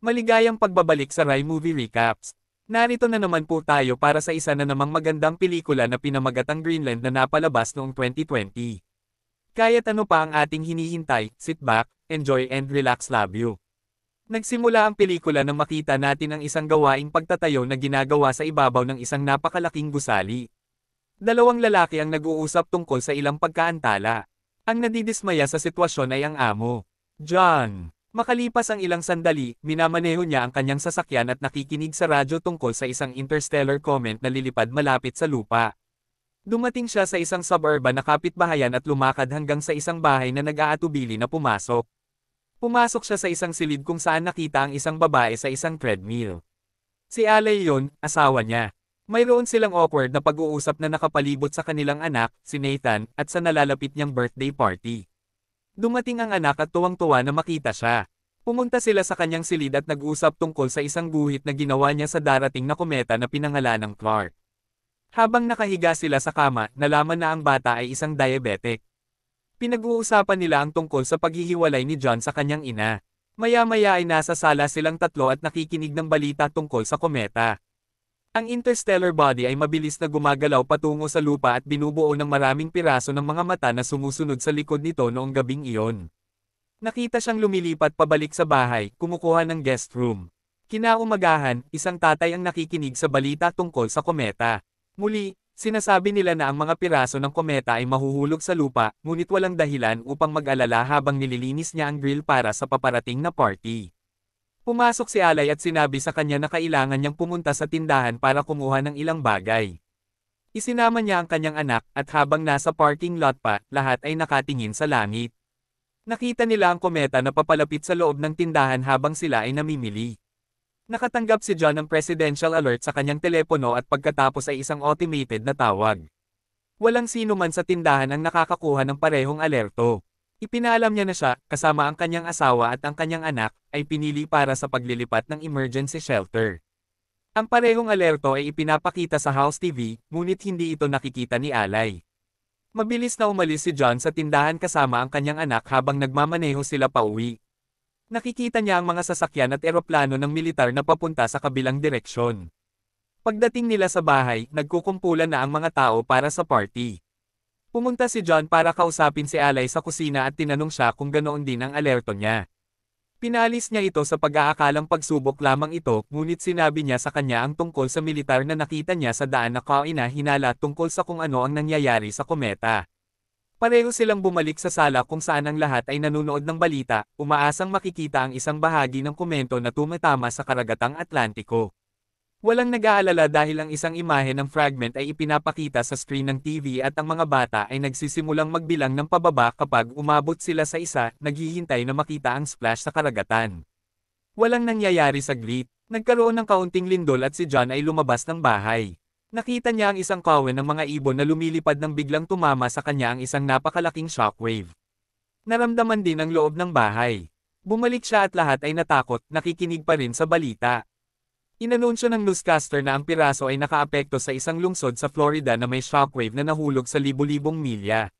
Maligayang pagbabalik sa Rai Movie Recaps. Narito na naman po tayo para sa isa na namang magandang pelikula na pinamagatang Greenland na napalabas noong 2020. Kaya't ano pa ang ating hinihintay, sit back, enjoy and relax love you. Nagsimula ang pelikula nang makita natin ang isang gawaing pagtatayo na ginagawa sa ibabaw ng isang napakalaking gusali. Dalawang lalaki ang nag-uusap tungkol sa ilang pagkaantala. Ang nadidismaya sa sitwasyon ay ang amo, John. Makalipas ang ilang sandali, minamaneho niya ang kanyang sasakyan at nakikinig sa radyo tungkol sa isang interstellar comet na lilipad malapit sa lupa. Dumating siya sa isang suburban na kapitbahayan at lumakad hanggang sa isang bahay na nag-aatubili na pumasok. Pumasok siya sa isang silid kung saan nakita ang isang babae sa isang treadmill. Si Alay yon, asawa niya. Mayroon silang awkward na pag-uusap na nakapalibot sa kanilang anak, si Nathan, at sa nalalapit niyang birthday party. Dumating ang anak at tuwang-tuwa na makita siya. Pumunta sila sa kanyang silid at nag-usap tungkol sa isang guhit na ginawa niya sa darating na kometa na pinangalanang Clark. Habang nakahiga sila sa kama, nalaman na ang bata ay isang diabetic. Pinag-uusapan nila ang tungkol sa paghihiwalay ni John sa kanyang ina. Maya-maya ay nasa sala silang tatlo at nakikinig ng balita tungkol sa kometa. Ang interstellar body ay mabilis na gumagalaw patungo sa lupa at binubuo ng maraming piraso ng mga mata na sumusunod sa likod nito noong gabing iyon. Nakita siyang lumilipat pabalik sa bahay, kumukuha ng guest room. Kinaumagahan, isang tatay ang nakikinig sa balita tungkol sa kometa. Muli, sinasabi nila na ang mga piraso ng kometa ay mahuhulog sa lupa, ngunit walang dahilan upang mag-alala habang nililinis niya ang grill para sa paparating na party. Pumasok si Alay at sinabi sa kanya na kailangan niyang pumunta sa tindahan para kumuha ng ilang bagay. Isinama niya ang kanyang anak at habang nasa parking lot pa, lahat ay nakatingin sa langit. Nakita nila ang kometa na papalapit sa loob ng tindahan habang sila ay namimili. Nakatanggap si John ng presidential alert sa kanyang telepono at pagkatapos ay isang automated na tawag. Walang sino man sa tindahan ang nakakakuha ng parehong alerto. Ipinaalam niya na siya, kasama ang kanyang asawa at ang kanyang anak, ay pinili para sa paglilipat ng emergency shelter. Ang parehong alerto ay ipinapakita sa House TV, ngunit hindi ito nakikita ni Alay. Mabilis na umalis si John sa tindahan kasama ang kanyang anak habang nagmamaneho sila pauwi. Nakikita niya ang mga sasakyan at eroplano ng militar na papunta sa kabilang direksyon. Pagdating nila sa bahay, nagkukumpulan na ang mga tao para sa party. Pumunta si John para kausapin si Alay sa kusina at tinanong siya kung ganoon din ang alerto niya. Pinalis niya ito sa pag-aakalang pagsubok lamang ito, ngunit sinabi niya sa kanya ang tungkol sa militar na nakita niya sa daan na kaina-hinala tungkol sa kung ano ang nangyayari sa kometa. Pareho silang bumalik sa sala kung saan ang lahat ay nanonood ng balita, umaasang makikita ang isang bahagi ng komento na tumatama sa karagatang Atlantiko. Walang nag-aalala dahil ang isang imahe ng fragment ay ipinapakita sa screen ng TV at ang mga bata ay nagsisimulang magbilang ng pababa kapag umabot sila sa isa, naghihintay na makita ang splash sa karagatan. Walang nangyayari saglit, nagkaroon ng kaunting lindol at si John ay lumabas ng bahay. Nakita niya ang isang kawen ng mga ibon na lumilipad nang biglang tumama sa kanya ang isang napakalaking shockwave. Naramdaman din ang loob ng bahay. Bumalik siya at lahat ay natakot, nakikinig pa rin sa balita. Inanunsyo ng newscaster na ang piraso ay nakaapekto sa isang lungsod sa Florida na may shockwave na nahulog sa libu-libong milya.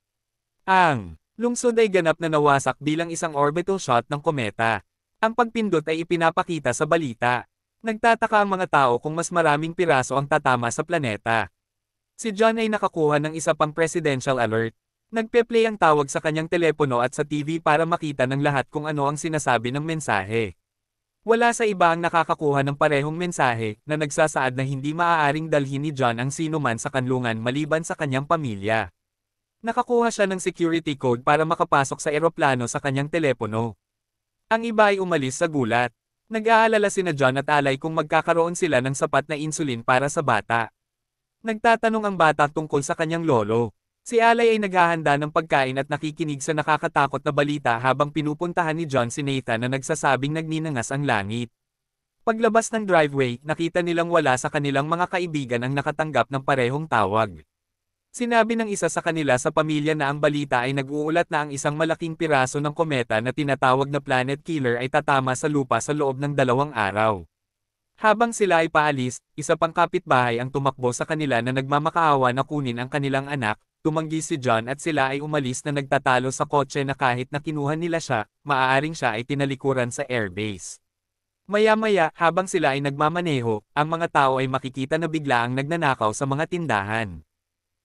Ang lungsod ay ganap na nawasak bilang isang orbital shot ng kometa. Ang pagpindot ay ipinapakita sa balita. Nagtataka ang mga tao kung mas maraming piraso ang tatama sa planeta. Si John ay nakakuha ng isa pang presidential alert. Nagpe-play ang tawag sa kanyang telepono at sa TV para makita ng lahat kung ano ang sinasabi ng mensahe. Wala sa iba ang nakakakuha ng parehong mensahe na nagsasaad na hindi maaaring dalhin ni John ang sino man sa kanlungan maliban sa kanyang pamilya. Nakakuha siya ng security code para makapasok sa eroplano sa kanyang telepono. Ang iba ay umalis sa gulat. Nag-aalala sina John at Alay kung magkakaroon sila ng sapat na insulin para sa bata. Nagtatanong ang bata tungkol sa kanyang lolo. Si Alay ay naghahanda ng pagkain at nakikinig sa nakakatakot na balita habang pinupuntahan ni John si Nathan na nagsasabing nagninangas ang langit. Paglabas ng driveway, nakita nilang wala sa kanilang mga kaibigan ang nakatanggap ng parehong tawag. Sinabi ng isa sa kanila sa pamilya na ang balita ay nag-uulat na ang isang malaking piraso ng kometa na tinatawag na Planet Killer ay tatama sa lupa sa loob ng 2 araw. Habang sila ay paalis, isa pang kapitbahay ang tumakbo sa kanila na nagmamakaawa na kunin ang kanilang anak. Tumanggi si John at sila ay umalis na nagtatalo sa kotse na kahit na kinuha nila siya, maaaring siya ay tinalikuran sa airbase. Maya-maya, habang sila ay nagmamaneho, ang mga tao ay makikita na biglaang nagnanakaw sa mga tindahan.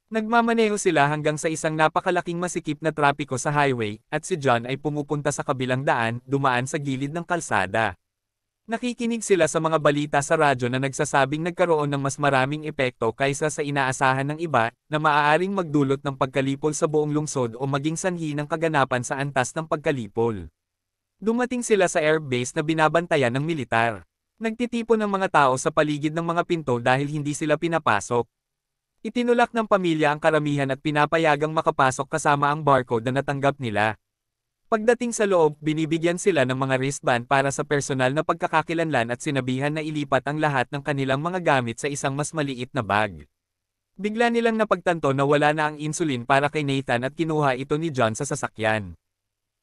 Nagmamaneho sila hanggang sa isang napakalaking masikip na trapiko sa highway, at si John ay pumupunta sa kabilang daan, dumaan sa gilid ng kalsada. Nakikinig sila sa mga balita sa radyo na nagsasabing nagkaroon ng mas maraming epekto kaysa sa inaasahan ng iba, na maaaring magdulot ng pagkalipol sa buong lungsod o maging sanhi ng kaganapan sa antas ng pagkalipol. Dumating sila sa airbase na binabantayan ng militar. Nagtitipon ng mga tao sa paligid ng mga pinto dahil hindi sila pinapasok. Itinulak ng pamilya ang karamihan at pinapayagang makapasok kasama ang barcode na natanggap nila. Pagdating sa loob, binibigyan sila ng mga wristband para sa personal na pagkakakilanlan at sinabihan na ilipat ang lahat ng kanilang mga gamit sa isang mas maliit na bag. Bigla nilang napagtanto na wala na ang insulin para kay Nathan at kinuha ito ni John sa sasakyan.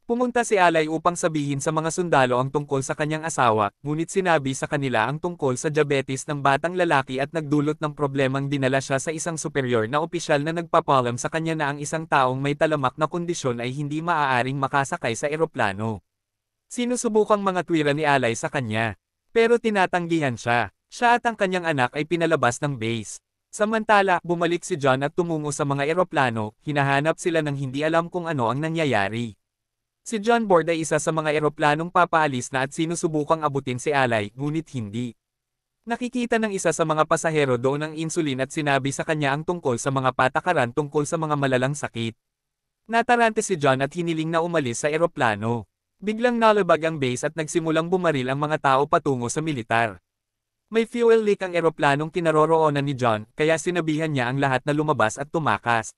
Pumunta si Alay upang sabihin sa mga sundalo ang tungkol sa kanyang asawa, ngunit sinabi sa kanila ang tungkol sa diabetes ng batang lalaki at nagdulot ng problemang dinala siya sa isang superior na opisyal na nagpapalam sa kanya na ang isang taong may talamak na kondisyon ay hindi maaaring makasakay sa eroplano. Sinusubukang mga tuwira ni Alay sa kanya. Pero tinatanggihan siya. Siya at ang kanyang anak ay pinalabas ng base. Samantala, bumalik si John at tumungo sa mga eroplano, hinahanap sila ng hindi alam kung ano ang nangyayari. Si John Board ay isa sa mga eroplanong papaalis na at sinusubukang abutin si Alay, ngunit hindi. Nakikita ng isa sa mga pasahero doon ang insulin at sinabi sa kanya ang tungkol sa mga patakaran tungkol sa mga malalang sakit. Natarante si John at hiniling na umalis sa eroplano. Biglang nalabag ang base at nagsimulang bumaril ang mga tao patungo sa militar. May fuel leak ang eroplanong kinaroroonan ni John, kaya sinabihan niya ang lahat na lumabas at tumakas.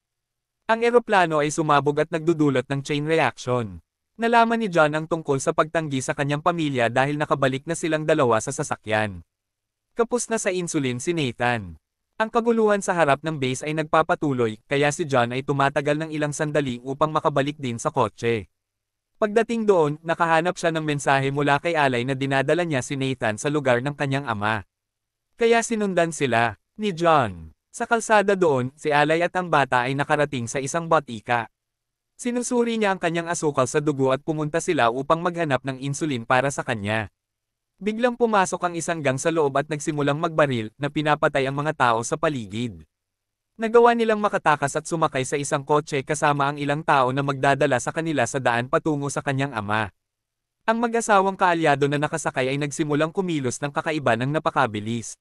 Ang eroplano ay sumabog at nagdudulot ng chain reaction. Nalaman ni John ang tungkol sa pagtanggi sa kanyang pamilya dahil nakabalik na silang dalawa sa sasakyan. Kapos na sa insulin si Nathan. Ang kaguluhan sa harap ng base ay nagpapatuloy, kaya si John ay tumatagal ng ilang sandali upang makabalik din sa kotse. Pagdating doon, nakahanap siya ng mensahe mula kay Alay na dinadala niya si Nathan sa lugar ng kanyang ama. Kaya sinundan sila, ni John. Sa kalsada doon, si Alay at ang bata ay nakarating sa isang botika. Sinusuri niya ang kanyang asukal sa dugo at pumunta sila upang maghanap ng insulin para sa kanya. Biglang pumasok ang isang gang sa loob at nagsimulang magbaril na pinapatay ang mga tao sa paligid. Nagawa nilang makatakas at sumakay sa isang kotse kasama ang ilang tao na magdadala sa kanila sa daan patungo sa kanyang ama. Ang mag-asawang kaalyado na nakasakay ay nagsimulang kumilos ng kakaiba ng napakabilis.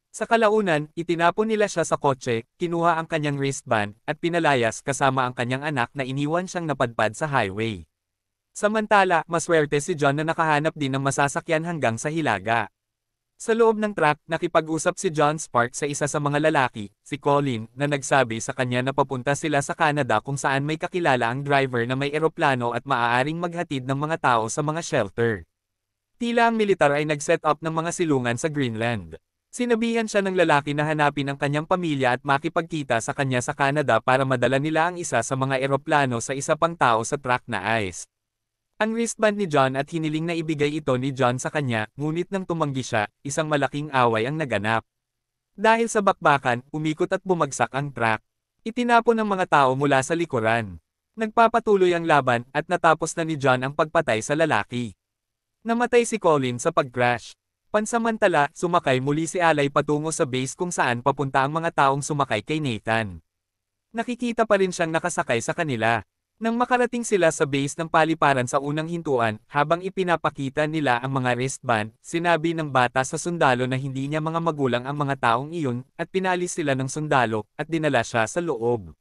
Sa kalaunan, itinapon nila siya sa kotse, kinuha ang kanyang wristband, at pinalayas kasama ang kanyang anak na iniwan siyang napadpad sa highway. Samantala, maswerte si John na nakahanap din ng masasakyan hanggang sa Hilaga. Sa loob ng truck, nakipag-usap si John Spark sa isa sa mga lalaki, si Colin, na nagsabi sa kanya na papunta sila sa Canada kung saan may kakilala ang driver na may eroplano at maaaring maghatid ng mga tao sa mga shelter. Tila ang militar ay nag-set up ng mga silungan sa Greenland. Sinabihan siya ng lalaki na hanapin ang kanyang pamilya at makipagkita sa kanya sa Canada para madala nila ang isa sa mga eroplano sa isa pang tao sa truck na ice. Ang wristband ni John at hiniling na ibigay ito ni John sa kanya, ngunit nang tumanggi siya, isang malaking away ang naganap. Dahil sa bakbakan, umikot at bumagsak ang truck. Itinapon ng mga tao mula sa likuran. Nagpapatuloy ang laban at natapos na ni John ang pagpatay sa lalaki. Namatay si Colin sa pag-crash. Pansamantala, sumakay muli si Alay patungo sa base kung saan papunta ang mga taong sumakay kay Nathan. Nakikita pa rin siyang nakasakay sa kanila. Nang makarating sila sa base ng paliparan sa unang hintuan, habang ipinapakita nila ang mga wristband, sinabi ng bata sa sundalo na hindi niya mga magulang ang mga taong iyon, at pinalis sila ng sundalo, at dinala siya sa loob.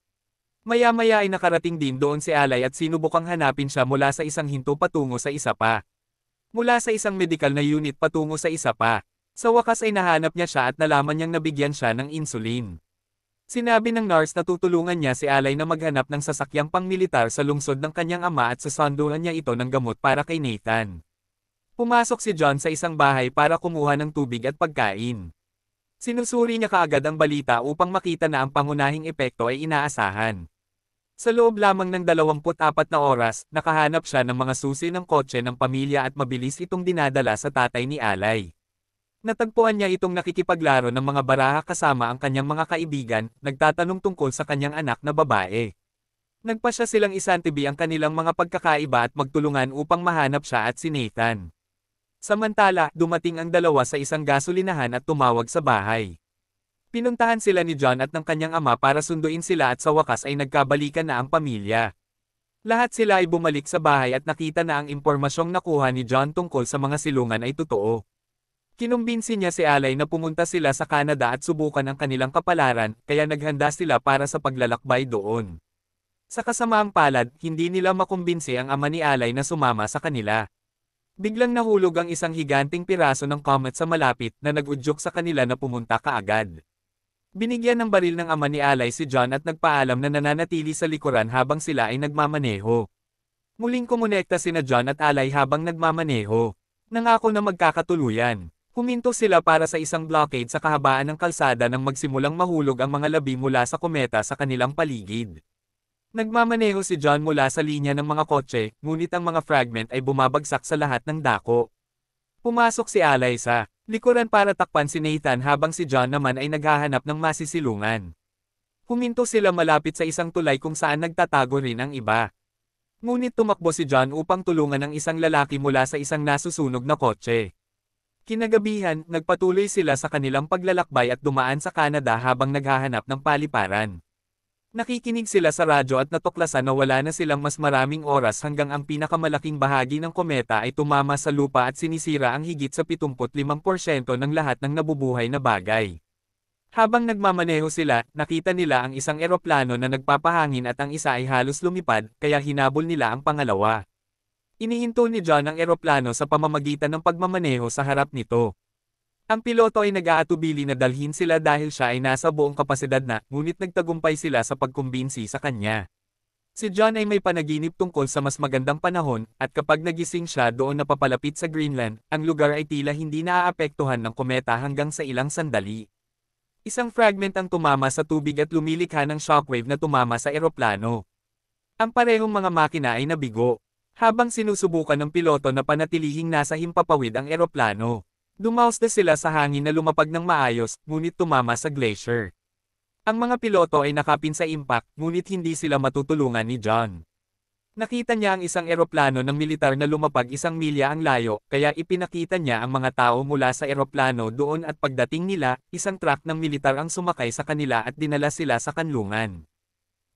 Maya-maya ay nakarating din doon si Alay at sinubukang hanapin siya mula sa isang hinto patungo sa isa pa. Mula sa isang medical na unit patungo sa isa pa. Sa wakas ay nahanap niya siya at nalaman niyang nabigyan siya ng insulin. Sinabi ng nurse na tutulungan niya si Alay na maghanap ng sasakyang pangmilitar sa lungsod ng kanyang ama at sasanduhan niya ito ng gamot para kay Nathan. Pumasok si John sa isang bahay para kumuha ng tubig at pagkain. Sinusuri niya kaagad ang balita upang makita na ang pangunahing epekto ay inaasahan. Sa loob lamang ng 24 na oras, nakahanap siya ng mga susi ng kotse ng pamilya at mabilis itong dinadala sa tatay ni Alay. Natagpuan niya itong nakikipaglaro ng mga baraha kasama ang kanyang mga kaibigan, nagtatanong tungkol sa kanyang anak na babae. Nagpasya silang isantibi ang kanilang mga pagkakaiba at magtulungan upang mahanap siya at si Nathan. Samantala, dumating ang dalawa sa isang gasolinahan at tumawag sa bahay. Pinuntahan sila ni John at ng kanyang ama para sunduin sila at sa wakas ay nagkabalikan na ang pamilya. Lahat sila ay bumalik sa bahay at nakita na ang impormasyong nakuha ni John tungkol sa mga silungan ay totoo. Kinumbinsi niya si Alay na pumunta sila sa Canada at subukan ang kanilang kapalaran, kaya naghanda sila para sa paglalakbay doon. Sa kasamaang palad, hindi nila makumbinsi ang ama ni Alay na sumama sa kanila. Biglang nahulog ang isang higanting piraso ng comet sa malapit na nag-udyok sa kanila na pumunta kaagad. Binigyan ng baril ng ama ni Alay si John at nagpaalam na nananatili sa likuran habang sila ay nagmamaneho. Muling kumonekta sina John at Alay habang nagmamaneho. Nangako na magkakatuluyan. Huminto sila para sa isang blockade sa kahabaan ng kalsada nang magsimulang mahulog ang mga labi mula sa kometa sa kanilang paligid. Nagmamaneho si John mula sa linya ng mga kotse, ngunit ang mga fragment ay bumabagsak sa lahat ng dako. Pumasok si Alay sa likuran para takpan si Nathan habang si John naman ay naghahanap ng masisilungan. Huminto sila malapit sa isang tulay kung saan nagtatago rin ang iba. Ngunit tumakbo si John upang tulungan ang isang lalaki mula sa isang nasusunog na kotse. Kinagabihan, nagpatuloy sila sa kanilang paglalakbay at dumaan sa Canada habang naghahanap ng paliparan. Nakikinig sila sa radyo at natuklasan na wala na silang mas maraming oras hanggang ang pinakamalaking bahagi ng kometa ay tumama sa lupa at sinisira ang higit sa 75% ng lahat ng nabubuhay na bagay. Habang nagmamaneho sila, nakita nila ang isang eroplano na nagpapahangin at ang isa ay halos lumipad, kaya hinabol nila ang pangalawa. Inihinto ni John ang eroplano sa pamamagitan ng pagmamaneho sa harap nito. Ang piloto ay nag-aatubili na dalhin sila dahil siya ay nasa buong kapasidad na, ngunit nagtagumpay sila sa pagkumbinsi sa kanya. Si John ay may panaginip tungkol sa mas magandang panahon, at kapag nagising siya doon na papalapit sa Greenland, ang lugar ay tila hindi naaapektuhan ng kometa hanggang sa ilang sandali. Isang fragment ang tumama sa tubig at lumilikha ng shockwave na tumama sa eroplano. Ang parehong mga makina ay nabigo. Habang sinusubukan ng piloto na panatilihing nasa himpapawid ang eroplano. Dumaos na sila sa hangin na lumapag ng maayos, ngunit tumama sa glacier. Ang mga piloto ay nakapin sa impact, ngunit hindi sila matutulungan ni John. Nakita niya ang isang eroplano ng militar na lumapag 1 milya ang layo, kaya ipinakita niya ang mga tao mula sa eroplano doon at pagdating nila, isang truck ng militar ang sumakay sa kanila at dinala sila sa kanlungan.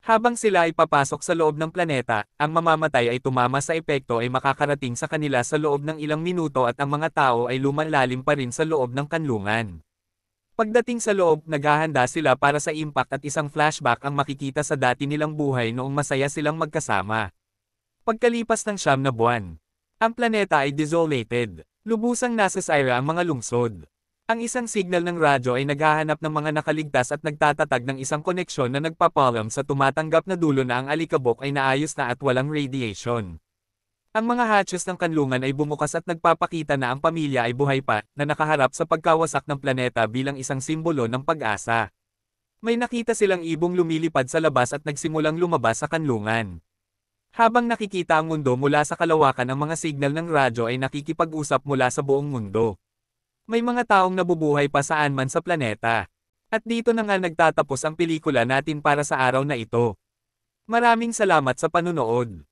Habang sila ay papasok sa loob ng planeta, ang mamamatay ay tumama sa epekto ay makakarating sa kanila sa loob ng ilang minuto at ang mga tao ay lumalalim pa rin sa loob ng kanlungan. Pagdating sa loob, naghahanda sila para sa impact at isang flashback ang makikita sa dati nilang buhay noong masaya silang magkasama. Pagkalipas ng 9 na buwan, ang planeta ay desolated. Lubusang nasa sira ang mga lungsod. Ang isang signal ng radyo ay naghahanap ng mga nakaligtas at nagtatatag ng isang koneksyon na nagpapalam sa tumatanggap na dulo na ang alikabok ay naayos na at walang radiation. Ang mga hatches ng kanlungan ay bumukas at nagpapakita na ang pamilya ay buhay pa, na nakaharap sa pagkawasak ng planeta bilang isang simbolo ng pag-asa. May nakita silang ibong lumilipad sa labas at nagsimulang lumabas sa kanlungan. Habang nakikita ang mundo mula sa kalawakan ng mga signal ng radyo ay nakikipag-usap mula sa buong mundo. May mga taong nabubuhay pa saan man sa planeta. At dito na nga nagtatapos ang pelikula natin para sa araw na ito. Maraming salamat sa panunood.